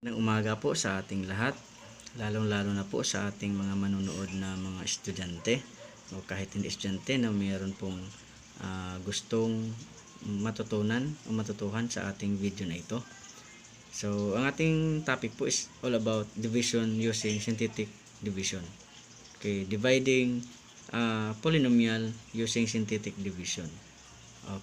Ng umaga po sa ating lahat, lalong-lalo na po sa ating mga manonood na mga estudyante o kahit hindi estudyante na mayroon pong gustong matutunan o matutuhan sa ating video na ito. So, ang ating topic po is all about division using synthetic division. Okay, dividing polynomial using synthetic division.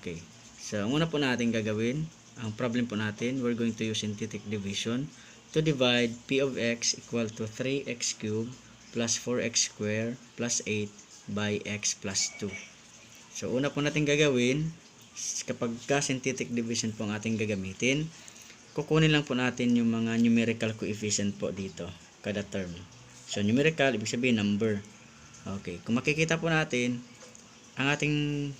Okay, so ang una po natin gagawin, ang problem po natin, we're going to use synthetic division to divide p of x equal to 3x cubed plus 4x squared plus 8 by x plus 2. So, una po natin gagawin, kapag synthetic division po ang ating gagamitin, kukunin lang po natin yung mga numerical coefficient po dito, kada term. So, numerical, ibig sabihin number. Okay, kung makikita po natin, ang ating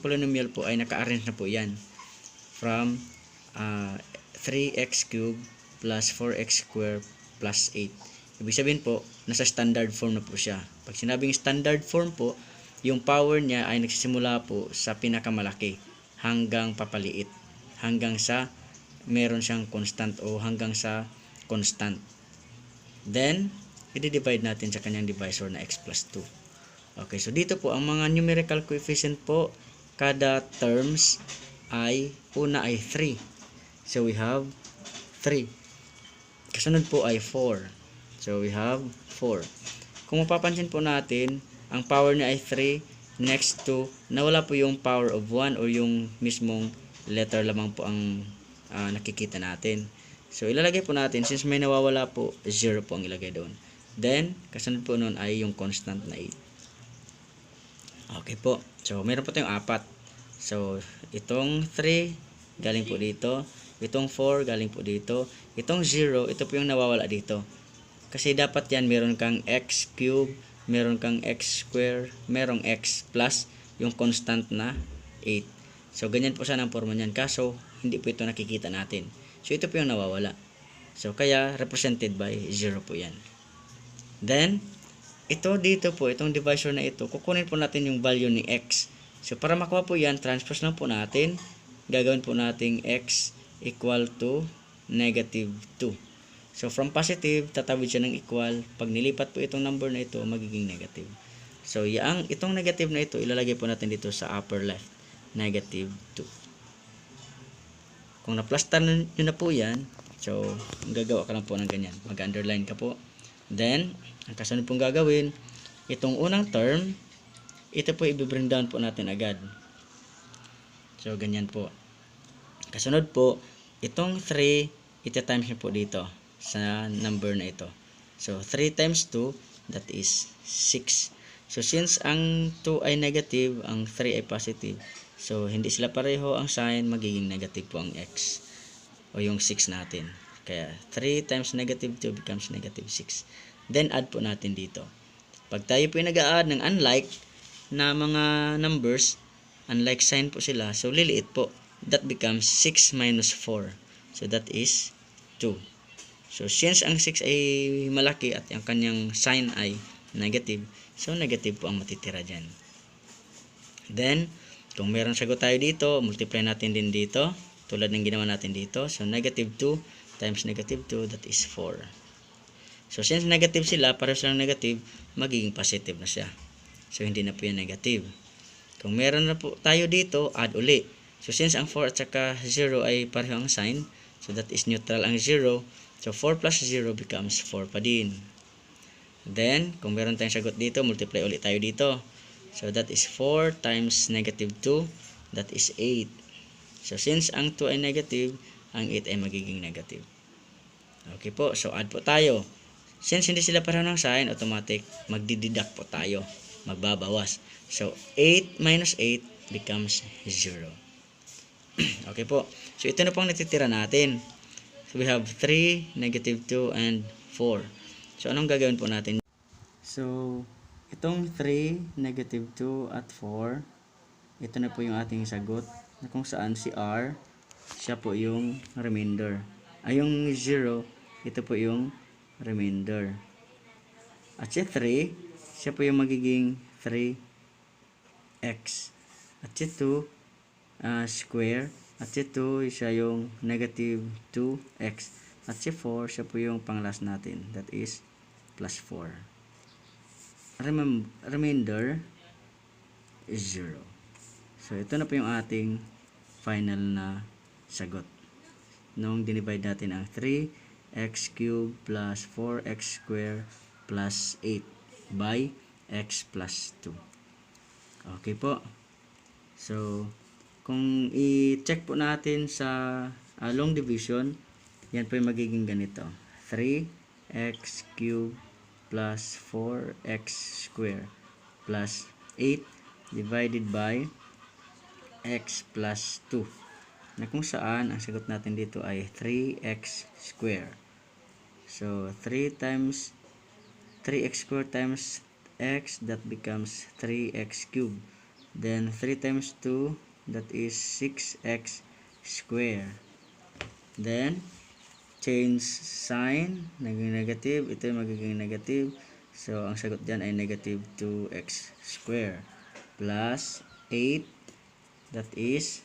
polynomial po ay naka-arrange na po yan from 3x cubed plus 4x squared plus 8. Ibig sabihin po, nasa standard form na po siya. Pag sinabing standard form po, yung power niya ay nagsisimula po sa pinakamalaki hanggang papaliit. Hanggang sa meron siyang constant o hanggang sa constant. Then, i-divide natin sa kanyang divisor na x plus 2. Okay, so dito po, ang mga numerical coefficient po, kada terms ay, una ay 3. So, we have 3. Kasunod po ay 4. So, we have 4. Kung mapapansin po natin, ang power niya ay 3. Next to, nawala po yung power of 1 o yung mismong letter lamang po ang nakikita natin. So, ilalagay po natin, since may nawawala po, 0 po ang ilagay doon. Then, kasunod po nun ay yung constant na 8. Okay po. So, meron po tayong 4. So, itong 3, galing po dito. Itong 4, galing po dito. Itong 0, ito po yung nawawala dito. Kasi dapat yan, meron kang x cube, meron kang x square, merong x plus yung constant na 8. So, ganyan po sana ang forma niyan. Kaso, hindi po ito nakikita natin. So, ito po yung nawawala. So, kaya represented by 0 po yan. Then, ito dito po, itong divisor na ito, kukunin po natin yung value ni x. So, para makuha po yan, transpose lang po natin. Gagawin po natin x equal to negative 2. So, from positive, tatawid siya ng equal. Pag nilipat po itong number na ito, magiging negative. So, itong negative na ito, ilalagay po natin dito sa upper left. Negative 2. Kung na-plaster nyo na po yan, so, gagawa ka lang po ng ganyan. Mag-underline ka po. Then, ang kasunod pong gagawin, itong unang term, ito po i-bring down po natin agad. So, ganyan po. Kasunod po, itong 3, iti-times nyo po dito sa number na ito. So, 3 times 2, that is 6. So, since ang 2 ay negative, ang 3 ay positive. So, hindi sila pareho ang sign, magiging negative po ang x. O yung 6 natin. Kaya, 3 times negative 2 becomes negative 6. Then, add po natin dito. Pag tayo po yung nag-a-add ng unlike na mga numbers, unlike sign po sila, so liliit po. That becomes 6 minus 4. So, that is 2. So, since ang 6 ay malaki at ang kanyang sign ay negative, so negative po ang matitira dyan. Then, kung meron sagot tayo dito, multiply natin din dito, tulad ng ginawa natin dito. So, negative 2 times negative 2, that is 4. So, since negative sila, para silang negative, magiging positive na siya. So, hindi na po yan negative. Kung meron na po tayo dito, add uli. So, since ang 4 at saka 0 ay pareho ang sign, so that is neutral ang 0. So, 4 plus 0 becomes 4 pa din. Then, kung meron tayong sagot dito, multiply ulit tayo dito. So, that is 4 times negative 2, that is 8. So, since ang 2 ay negative, ang 8 ay magiging negative. Okay po, so add po tayo. Since hindi sila pareho ng sign, automatic, magdideduct po tayo. Magbabawas. So, 8 minus 8 becomes 0. Okay po. So, ito na pong natitira natin. So, we have 3, negative 2, and 4. So, anong gagawin po natin? So, itong 3, negative 2, at 4, ito na po yung ating sagot na kung saan si R, siya po yung remainder. Ay, yung 0, ito po yung remainder. At si 3, siya po yung magiging 3x. At si 2, square, At si 2, siya yung negative 2x. At si 4, siya po yung pang last natin. That is plus 4. Remainder is 0. So, ito na po yung ating final na sagot. Nung dinivide natin ang 3x cubed plus 4x squared plus 8 by x plus 2. Okay po. So, kung i-check po natin sa long division, yan po yung magiging ganito. 3x cubed plus 4x squared plus 8 divided by x plus 2. Na kung saan ang sagot natin dito ay 3x squared. So 3x squared times x, that becomes 3x cubed. Then 3 times 2, that is 6x squared. Then change sign, naging negative, ito yung magiging negative. So ang sagot diyan ay negative 2x squared plus 8, that is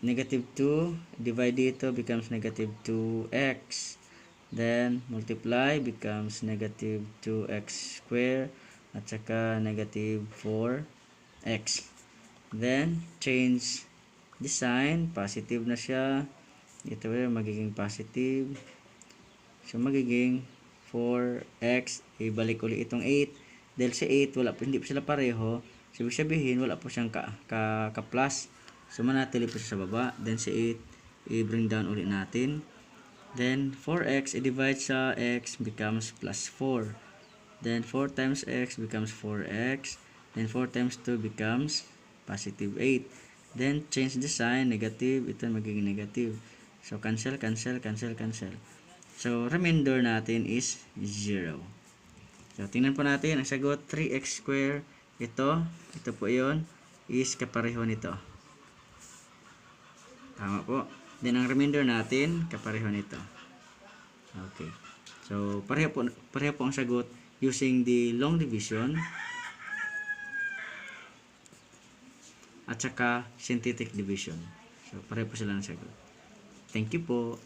negative 2 divide dito becomes negative 2x, then multiply becomes negative 2x squared at saka negative 4x. Then change the sign, positive na siya, ito magiging positive, so magiging 4x, ibalik ulit itong 8 dahil si 8 hindi po sila pareho, so ibig sabihin wala po siyang ka-plus. So, manatili po siya sa baba. Then, si 8, i-bring down ulit natin. Then, 4x, i-divide sa x, becomes plus 4. Then, 4 times x becomes 4x. Then, 4 times 2 becomes positive 8. Then, change the sign, negative. Ito magiging negative. So, cancel, cancel, cancel, cancel. So, remainder natin is 0. So, tingnan po natin. Ang sagot, 3x squared. Ito po yon is kapareho nito. Tama po. Then, ang remainder natin, kapareho nito. Okay. So, pareho po ang sagot using the long division at saka synthetic division. So, pareho po sila ng sagot. Thank you po.